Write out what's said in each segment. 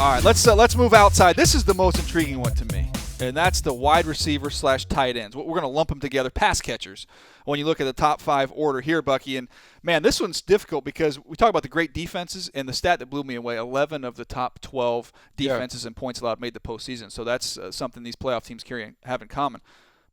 All right, let's move outside. This is the most intriguing one to me, and that's the wide receiver / tight ends. We're going to lump them together, pass catchers. When you look at the top 5 order here, Bucky, and man, this one's difficult because we talk about the great defenses, and the stat that blew me away: 11 of the top 12 defenses and points allowed made the postseason. So that's something these playoff teams have in common.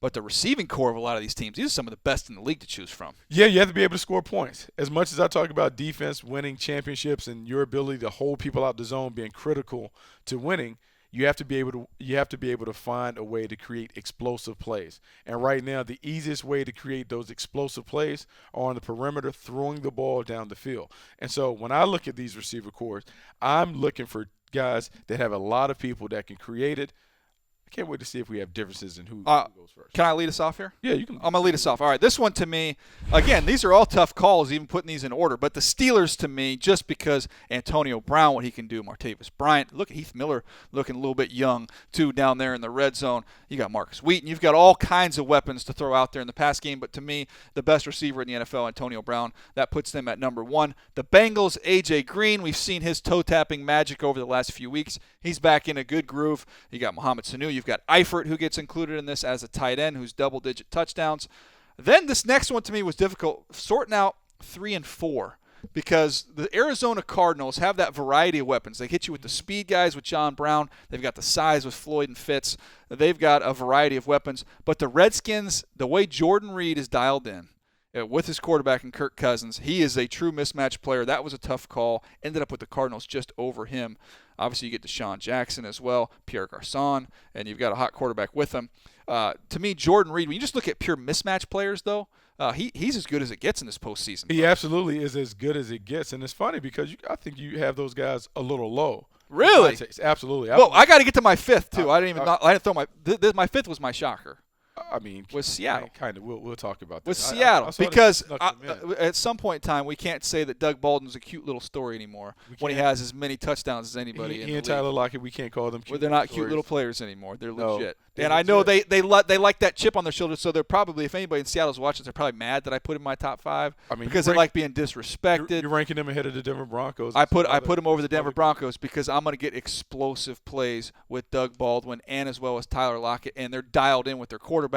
But the receiving core of a lot of these teams, these are some of the best in the league to choose from. Yeah, you have to be able to score points. As much as I talk about defense, winning championships, and your ability to hold people out the zone being critical to winning, you have to be able to find a way to create explosive plays. And right now, the easiest way to create those explosive plays are on the perimeter, throwing the ball down the field. And so when I look at these receiver cores, I'm looking for guys that have a lot of people that can create it. I can't wait to see if we have differences in who goes first. Can I lead us off here? Yeah, you can. I'm going to lead us off. All right, this one to me, again, these are all tough calls, even putting these in order. But the Steelers to me, just because Antonio Brown, what he can do, Martavis Bryant, look at Heath Miller looking a little bit young, too, down there in the red zone. You got Marcus Wheaton. You've got all kinds of weapons to throw out there in the pass game. But to me, the best receiver in the NFL, Antonio Brown, that puts them at number 1. The Bengals, A.J. Green, we've seen his toe-tapping magic over the last few weeks. He's back in a good groove. You got Mohamed Sanu. You've got Eifert, who gets included in this as a tight end, who's double-digit touchdowns. Then this next one to me was difficult, sorting out 3 and 4, because the Arizona Cardinals have that variety of weapons. They hit you with the speed guys with John Brown. They've got the size with Floyd and Fitz. They've got a variety of weapons. But the Redskins, the way Jordan Reed is dialed in, with his quarterback and Kirk Cousins, he is a true mismatch player. That was a tough call. Ended up with the Cardinals just over him. Obviously, you get Deshaun Jackson as well, Pierre Garçon, and you've got a hot quarterback with him. To me, Jordan Reed, when you just look at pure mismatch players, though, he's as good as it gets in this postseason. He absolutely is as good as it gets. And it's funny because I think you have those guys a little low. Really? Absolutely. Well, I got to get to my 5th, too. I didn't throw my – my 5th was my shocker. I mean, with Seattle. Kind of. We'll talk about that. With Seattle. Because at some point in time, we can't say that Doug Baldwin's a cute little story anymore when he has as many touchdowns as anybody in the league. He and Tyler Lockett, we can't call them cute. Well, they're not stories. cute little players anymore. They're legit. They're and legit. I know they like that chip on their shoulder, so they're probably, if anybody in Seattle's watching, they're probably mad that I put him in my top 5 because they like being disrespected. You're ranking them ahead of the Denver Broncos. I put him over the Denver Broncos because I'm going to get explosive plays with Doug Baldwin and as well as Tyler Lockett, and they're dialed in with their quarterback.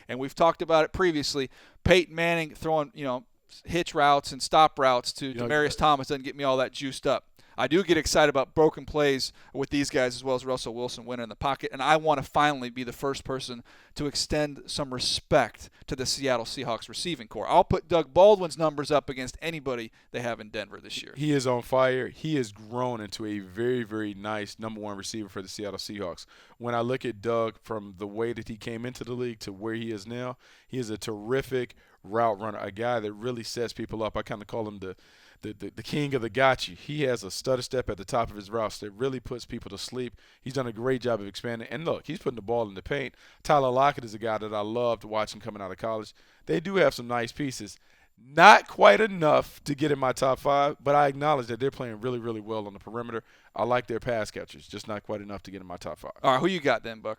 And we've talked about it previously. Peyton Manning throwing, hitch routes and stop routes to Demaryius Thomas doesn't get me all that juiced up. I do get excited about broken plays with these guys as well as Russell Wilson winning in the pocket, and I want to finally be the first person to extend some respect to the Seattle Seahawks receiving core. I'll put Doug Baldwin's numbers up against anybody they have in Denver this year. He is on fire. He has grown into a very, very nice number 1 receiver for the Seattle Seahawks. When I look at Doug from the way that he came into the league to where he is now, he is a terrific route runner, a guy that really sets people up. I kind of call him the king of the gotcha. He has a stutter step at the top of his routes that really puts people to sleep. He's done a great job of expanding. And look, he's putting the ball in the paint. Tyler Lockett is a guy that I loved watching coming out of college. They do have some nice pieces. Not quite enough to get in my top 5, but I acknowledge that they're playing really, really well on the perimeter. I like their pass catchers, just not quite enough to get in my top 5. All right, who you got then, Buck?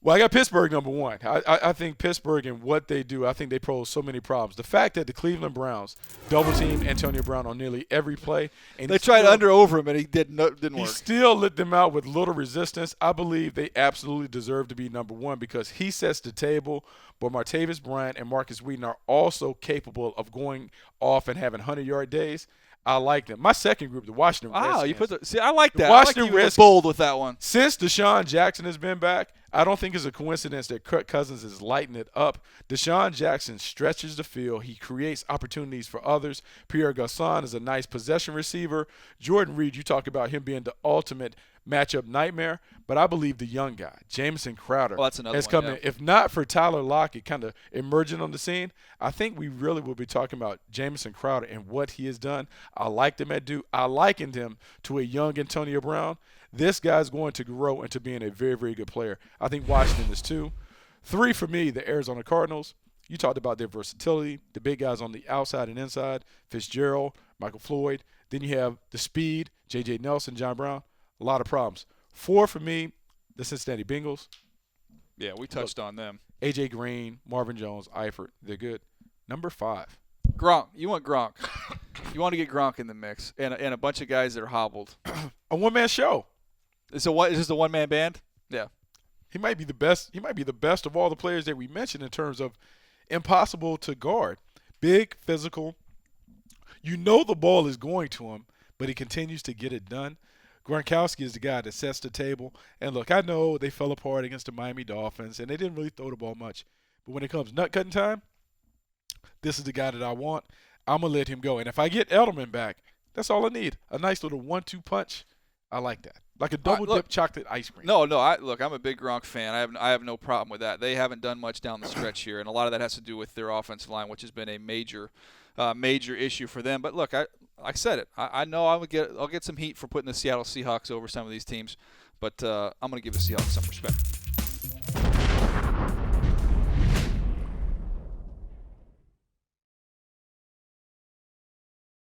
Well, I got Pittsburgh number 1. I think Pittsburgh and what they do, I think they pose so many problems. The fact that the Cleveland Browns double-teamed Antonio Brown on nearly every play. And they tried under over him, and he didn't work. He still lit them out with little resistance. I believe they absolutely deserve to be number 1 because he sets the table. But Martavis Bryant and Marcus Wheaton are also capable of going off and having 100-yard days. I like them. My second group, the Washington Redskins. I like that. Washington Redskins bold with that one. Since Deshaun Jackson has been back, I don't think it's a coincidence that Kirk Cousins is lighting it up. Deshaun Jackson stretches the field. He creates opportunities for others. Pierre Garçon is a nice possession receiver. Jordan Reed, you talk about him being the ultimate matchup nightmare, but I believe the young guy, Jamison Crowder, has come in. If not for Tyler Lockett kind of emerging on the scene, I think we really will be talking about Jamison Crowder and what he has done. I liked him at Duke. I likened him to a young Antonio Brown. This guy's going to grow into being a very, very good player. I think Washington is 2. 3 for me, the Arizona Cardinals. You talked about their versatility, the big guys on the outside and inside, Fitzgerald, Michael Floyd. Then you have the speed, J.J. Nelson, John Brown. A lot of problems. 4 for me, the Cincinnati Bengals. Yeah, we touched on them. A.J. Green, Marvin Jones, Eifert. They're good. Number 5. Gronk. You want Gronk. You want to get Gronk in the mix and a bunch of guys that are hobbled. A one-man show. So what is this a one-man band? Yeah. He might be the best. He might be the best of all the players that we mentioned in terms of impossible to guard. Big, physical. You know the ball is going to him, but he continues to get it done. Gronkowski is the guy that sets the table. And look, I know they fell apart against the Miami Dolphins, and they didn't really throw the ball much. But when it comes nut cutting time, this is the guy that I want. I'm going to let him go. And if I get Edelman back, that's all I need. A nice little 1-2 punch. I like that. Like a double-dip chocolate ice cream. No. Look, I'm a big Gronk fan. I have no problem with that. They haven't done much down the stretch here, and a lot of that has to do with their offensive line, which has been a major issue for them. But look, I said it. I know I'll get some heat for putting the Seattle Seahawks over some of these teams, but I'm going to give the Seahawks some respect.